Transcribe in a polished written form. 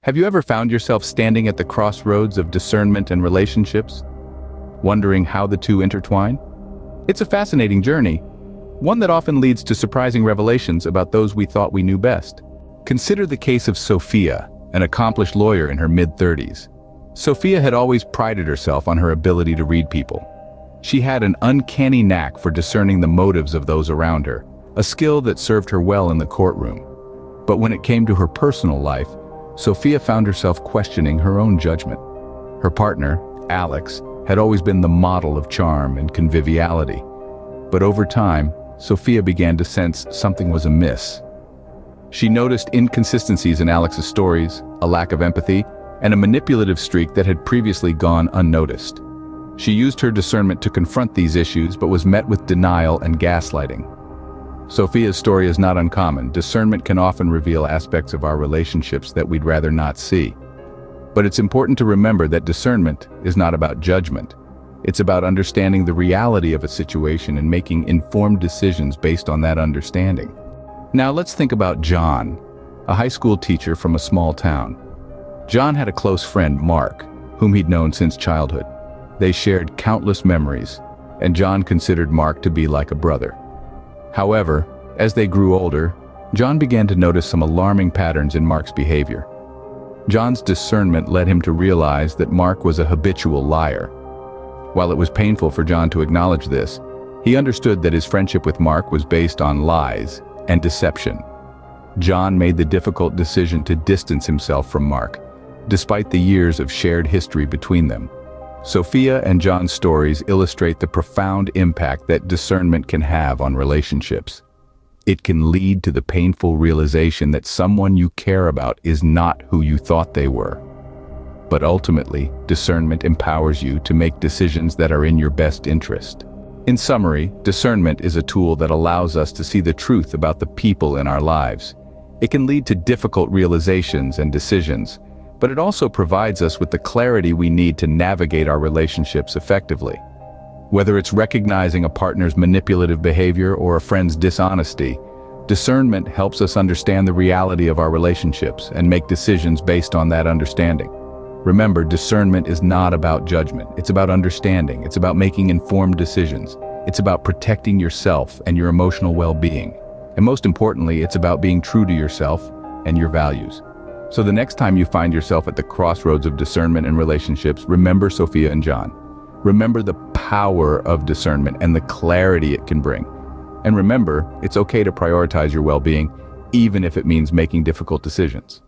Have you ever found yourself standing at the crossroads of discernment and relationships, wondering how the two intertwine? It's a fascinating journey, one that often leads to surprising revelations about those we thought we knew best. Consider the case of Sophia, an accomplished lawyer in her mid-30s. Sophia had always prided herself on her ability to read people. She had an uncanny knack for discerning the motives of those around her, a skill that served her well in the courtroom. But when it came to her personal life, Sophia found herself questioning her own judgment. Her partner, Alex, had always been the model of charm and conviviality. But over time, Sophia began to sense something was amiss. She noticed inconsistencies in Alex's stories, a lack of empathy, and a manipulative streak that had previously gone unnoticed. She used her discernment to confront these issues, but was met with denial and gaslighting. Sophia's story is not uncommon. Discernment can often reveal aspects of our relationships that we'd rather not see. But it's important to remember that discernment is not about judgment. It's about understanding the reality of a situation and making informed decisions based on that understanding. Now let's think about John, a high school teacher from a small town. John had a close friend, Mark, whom he'd known since childhood. They shared countless memories, and John considered Mark to be like a brother. However, as they grew older, John began to notice some alarming patterns in Mark's behavior. John's discernment led him to realize that Mark was a habitual liar. While it was painful for John to acknowledge this, he understood that his friendship with Mark was based on lies and deception. John made the difficult decision to distance himself from Mark, despite the years of shared history between them. Sophia and John's stories illustrate the profound impact that discernment can have on relationships. It can lead to the painful realization that someone you care about is not who you thought they were. But ultimately, discernment empowers you to make decisions that are in your best interest. In summary, discernment is a tool that allows us to see the truth about the people in our lives. It can lead to difficult realizations and decisions, but it also provides us with the clarity we need to navigate our relationships effectively. Whether it's recognizing a partner's manipulative behavior or a friend's dishonesty, discernment helps us understand the reality of our relationships and make decisions based on that understanding. Remember, discernment is not about judgment. It's about understanding. It's about making informed decisions. It's about protecting yourself and your emotional well-being. And most importantly, it's about being true to yourself and your values. So the next time you find yourself at the crossroads of discernment and relationships, remember Sophia and John. Remember the power of discernment and the clarity it can bring. And remember, it's okay to prioritize your well-being, even if it means making difficult decisions.